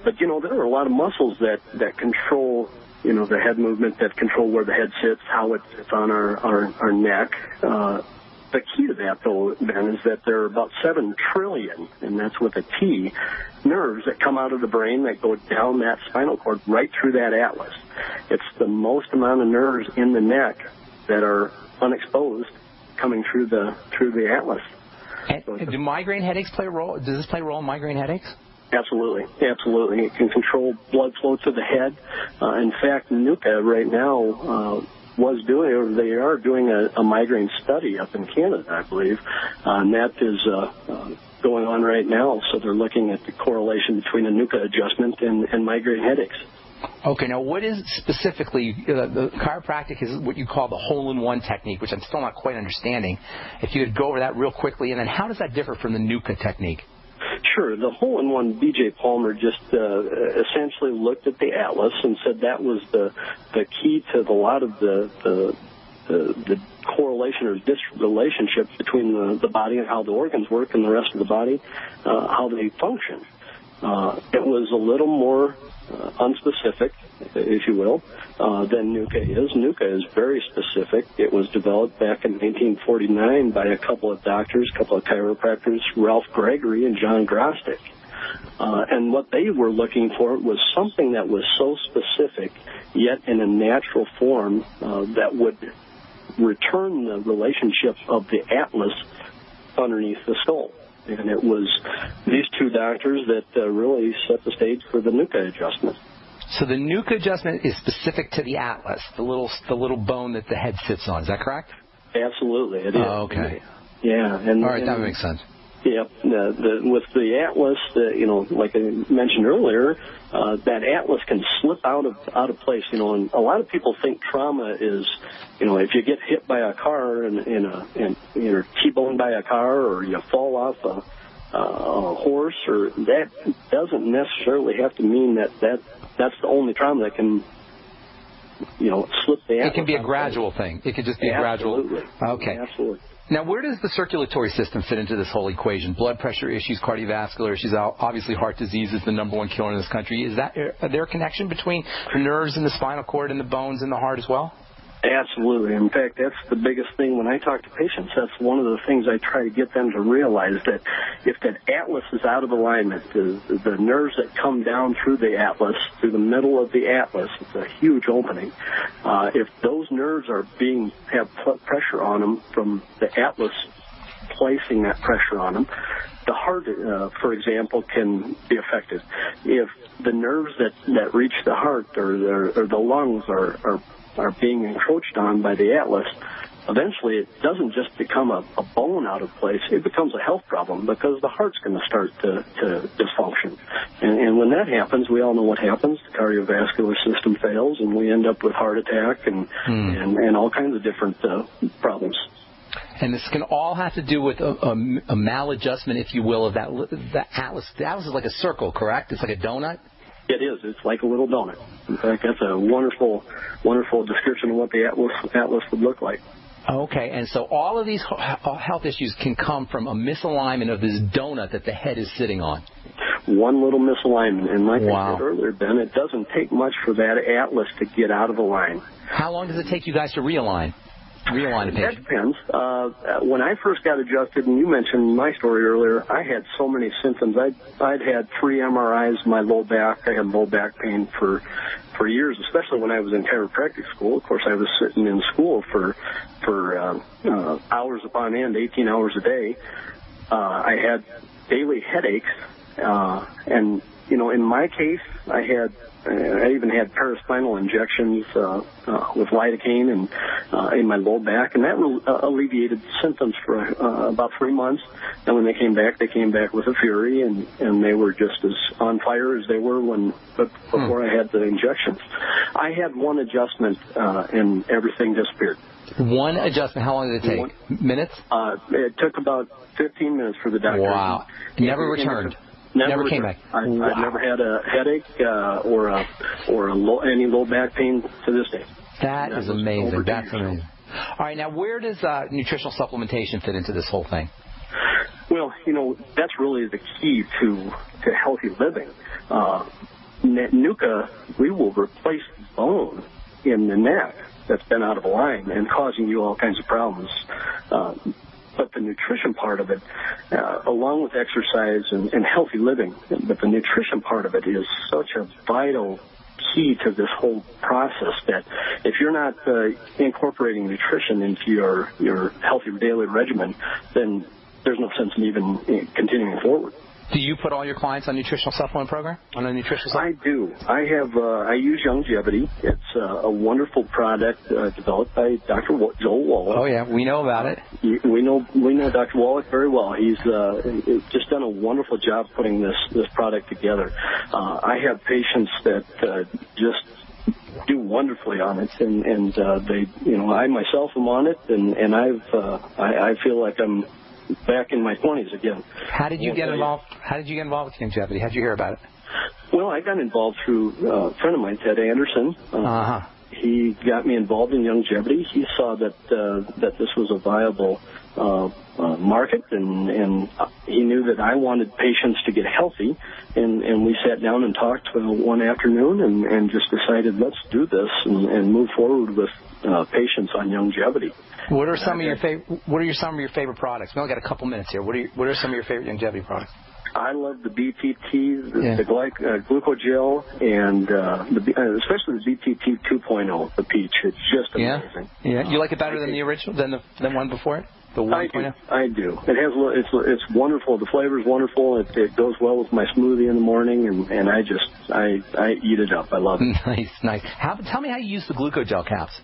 But, there are a lot of muscles that control, the head movement, that control where the head sits, how it sits on our neck. The key to that, though, Ben, is that there are about 7 trillion, and that's with a T, nerves that come out of the brain that go down that spinal cord right through that atlas. It's the most amount of nerves in the neck that are unexposed coming through the atlas. And do migraine headaches play a role? Does this play a role in migraine headaches? Absolutely. It can control blood flow to the head. In fact, NUCA right now they are doing a migraine study up in Canada, I believe, and that is going on right now. So they're looking at the correlation between a NUCA adjustment and migraine headaches. Okay, now what is specifically, the chiropractic is what you call the hole-in-one technique, which I'm still not quite understanding. If you could go over that real quickly, and then how does that differ from the NUCA technique? Sure. The hole-in-one, B.J. Palmer just essentially looked at the atlas and said that was the key to a lot of the correlation or disrelationship between the body and how the organs work and the rest of the body, how they function. It was a little more unspecific, if you will, than NUCA is. NUCA is very specific. It was developed back in 1949 by a couple of doctors, a couple of chiropractors, Ralph Gregory and John Grostic. And what they were looking for was something that was so specific, yet in a natural form that would return the relationship of the atlas underneath the skull. And it was these two doctors that really set the stage for the NUCA adjustment. So the NUCA adjustment is specific to the atlas, the little bone that the head sits on. Is that correct? Absolutely, it is. Oh, okay. Yeah. All right, that makes sense. Yep. With the Atlas, like I mentioned earlier, that Atlas can slip out of place. And a lot of people think trauma is, if you get hit by a car and you're T-boned by a car, or you fall off a horse, or that doesn't necessarily have to mean that's the only trauma that can, slip the Atlas. It can be a gradual thing. It could just be a gradual. Okay. Absolutely. Now, where does the circulatory system fit into this whole equation? Blood pressure issues, cardiovascular issues, obviously heart disease is the number one killer in this country. Is there a connection between the nerves and the spinal cord and the bones and the heart as well? Absolutely. In fact, that's the biggest thing when I talk to patients. That's one of the things I try to get them to realize, that if that Atlas is out of alignment, the nerves that come down through the Atlas, through the middle of the Atlas, it's a huge opening. If those nerves have pressure on them from the Atlas placing that pressure on them, the heart, for example, can be affected. If the nerves that reach the heart or the lungs are being encroached on by the Atlas, eventually it doesn't just become a bone out of place, it becomes a health problem, because the heart's going to start to dysfunction. And when that happens, we all know what happens. The cardiovascular system fails, and we end up with heart attack and all kinds of different problems. And this can all have to do with a maladjustment, if you will, of that Atlas. The Atlas is like a circle, correct? It's like a donut? It is. It's like a little donut. In fact, that's a wonderful, wonderful description of what the Atlas would look like. Okay, and so all of these health issues can come from a misalignment of this donut that the head is sitting on. One little misalignment. And like I said earlier, Ben, it doesn't take much for that Atlas to get out of the line. How long does it take you guys to realign a patient? That depends. When I first got adjusted, and you mentioned my story earlier, I had so many symptoms. I'd had 3 MRIs in my low back. I had low back pain for years, especially when I was in chiropractic school. Of course, I was sitting in school for hours upon end, 18 hours a day. I had daily headaches, and in my case, I even had paraspinal injections with lidocaine and in my low back, and that alleviated symptoms for about 3 months. And when they came back with a fury, and they were just as on fire as they were before I had the injections. I had one adjustment, and everything disappeared. One adjustment. How long did it take? Minutes? It took about 15 minutes for the doctor. Wow. Never returned. Never came back. I've never had a headache or any low back pain to this day. That is amazing. That's amazing. All right, now where does nutritional supplementation fit into this whole thing? Well, that's really the key to healthy living. NUCA, we will replace bone in the neck that's been out of line and causing you all kinds of problems. But the nutrition part of it, along with exercise and healthy living, but the nutrition part of it is such a vital key to this whole process that if you're not incorporating nutrition into your healthy daily regimen, then there's no sense in even continuing forward. Do you put all your clients on nutritional supplement program? On a nutritional supplement? I do. I use Longevity. It's a wonderful product developed by Dr. Joel Wallach. Oh yeah, we know about it. We know Dr. Wallach very well. He's just done a wonderful job putting this product together. I have patients that just do wonderfully on it, and they, I myself am on it, and I feel like I'm back in my 20s again. How did you get involved? How did you get involved with Longevity? How did you hear about it? Well, I got involved through a friend of mine, Ted Anderson. He got me involved in Longevity. He saw that this was a viable market, and he knew that I wanted patients to get healthy, and we sat down and talked one afternoon and just decided, let's do this and move forward with patients on Longevity. What are some of your favorite products? We only got a couple minutes here. What are some of your favorite Longevity products? I love the BTT, the glucogel, and especially the BTT 2.0, the peach. It's just amazing. Yeah. You like it better than the original, than the one before it? The 1.0? I do. It's wonderful. The flavor's wonderful. It goes well with my smoothie in the morning, and I eat it up. I love it. Nice. Tell me how you use the glucogel caps.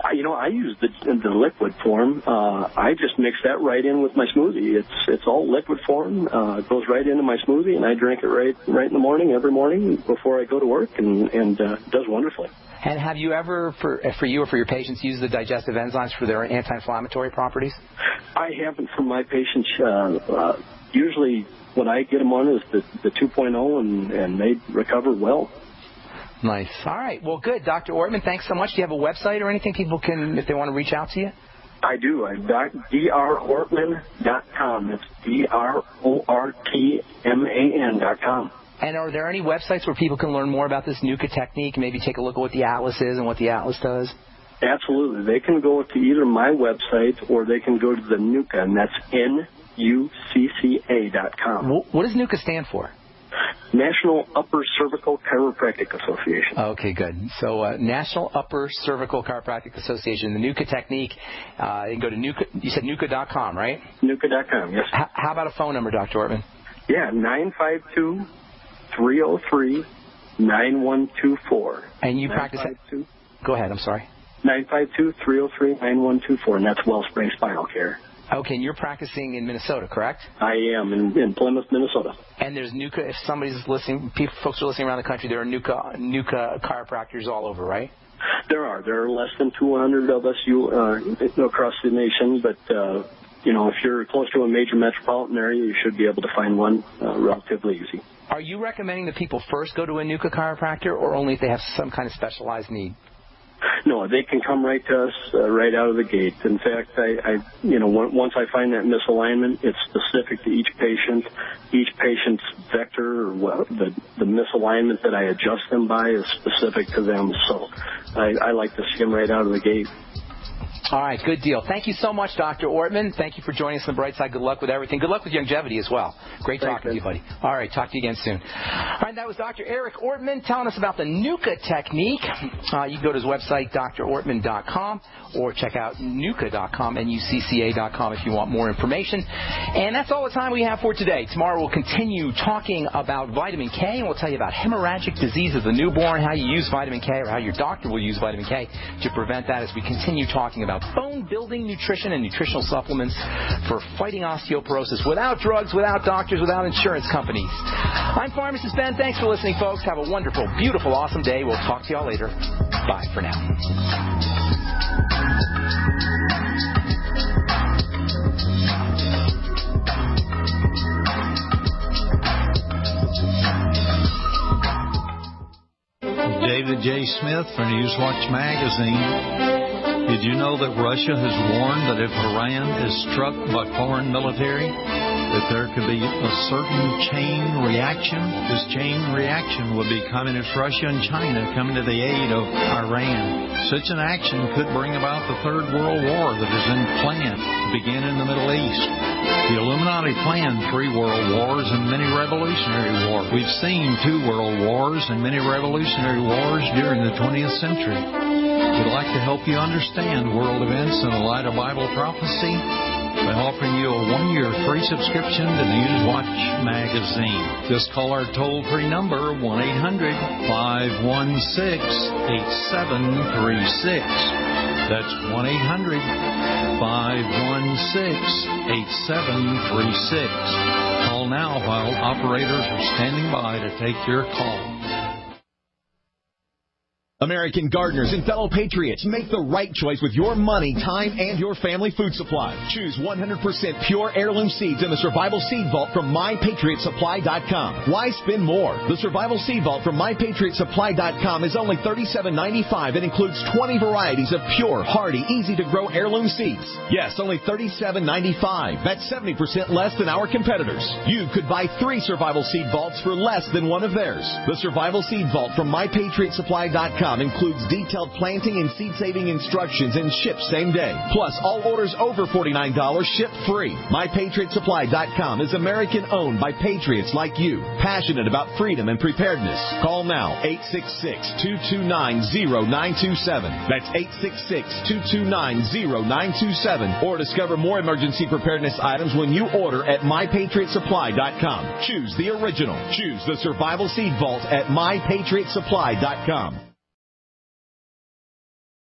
I use the liquid form. I just mix that right in with my smoothie. It's all liquid form. It goes right into my smoothie, and I drink it right in the morning, every morning before I go to work, and it does wonderfully. And have you ever, for you or for your patients, used the digestive enzymes for their anti-inflammatory properties? I haven't for my patients. Usually what I get them on is the 2.0, and they recover well. Nice. All right. Well, good. Dr. Ortman, thanks so much. Do you have a website or anything people can, if they want to reach out to you? I do. drortman.com. It's drortman.com. And are there any websites where people can learn more about this NUCA technique, maybe take a look at what the Atlas is and what the Atlas does? Absolutely. They can go to either my website or they can go to the NUCA, and that's NUCCA.com. What does NUCA stand for? National Upper Cervical Chiropractic Association. Okay, good. So National Upper Cervical Chiropractic Association, the NUCA technique. You can go to NUCA. You said NUCA.com, right? NUCA.com, yes. How about a phone number, Dr. Ortman? Yeah, 952-303-9124. And you practice that? Go ahead, I'm sorry. 952-303-9124, and that's Wellspring Spinal Care. Okay, and you're practicing in Minnesota, correct? I am in Plymouth, Minnesota. And there's NUCA. If somebody's listening, folks are listening around the country, there are NUCA chiropractors all over, right? There are less than 200 of us across the nation, but if you're close to a major metropolitan area, you should be able to find one relatively easy. Are you recommending that people first go to a NUCA chiropractor, or only if they have some kind of specialized need? No, they can come right to us right out of the gate. In fact, once I find that misalignment, it's specific to each patient. Each patient's vector, or the misalignment that I adjust them by, is specific to them. So I like to see them right out of the gate. All right, good deal. Thank you so much, Dr. Ortman. Thank you for joining us on the bright side. Good luck with everything. Good luck with longevity as well. Great talking to you, buddy. All right, talk to you again soon. All right, that was Dr. Eric Ortman telling us about the NUCA technique. You can go to his website, drortman.com, or check out NUCA.com, NUCCA.com, if you want more information. And that's all the time we have for today. Tomorrow we'll continue talking about vitamin K, and we'll tell you about hemorrhagic disease of the newborn, how you use vitamin K, or how your doctor will use vitamin K to prevent that, as we continue talking about bone-building nutrition and nutritional supplements for fighting osteoporosis without drugs, without doctors, without insurance companies. I'm Pharmacist Ben. Thanks for listening, folks. Have a wonderful, beautiful, awesome day. We'll talk to y'all later. Bye for now. David J. Smith for Newswatch Magazine. Did you know that Russia has warned that if Iran is struck by foreign military, that there could be a certain chain reaction? This chain reaction would be Communist Russia and China coming to the aid of Iran. Such an action could bring about the Third World War that is in plan to begin in the Middle East. The Illuminati planned 3 world wars and many revolutionary wars. We've seen 2 world wars and many revolutionary wars during the 20th century. We'd like to help you understand world events in the light of Bible prophecy by offering you a 1-year free subscription to Newswatch Magazine. Just call our toll-free number, 1-800-516-8736. That's 1-800-516-8736. Call now while operators are standing by to take your call. American gardeners and fellow patriots, make the right choice with your money, time, and your family food supply. Choose 100% pure heirloom seeds in the Survival Seed Vault from MyPatriotSupply.com. Why spend more? The Survival Seed Vault from MyPatriotSupply.com is only $37.95 and includes 20 varieties of pure, hardy, easy-to-grow heirloom seeds. Yes, only $37.95. That's 70% less than our competitors. You could buy 3 Survival Seed Vaults for less than one of theirs. The Survival Seed Vault from MyPatriotSupply.com includes detailed planting and seed-saving instructions and ships same day. Plus, all orders over $49 ship free. MyPatriotSupply.com is American-owned by patriots like you, passionate about freedom and preparedness. Call now, 866-229-0927. That's 866-229-0927. Or discover more emergency preparedness items when you order at MyPatriotSupply.com. Choose the original. Choose the Survival Seed Vault at MyPatriotSupply.com.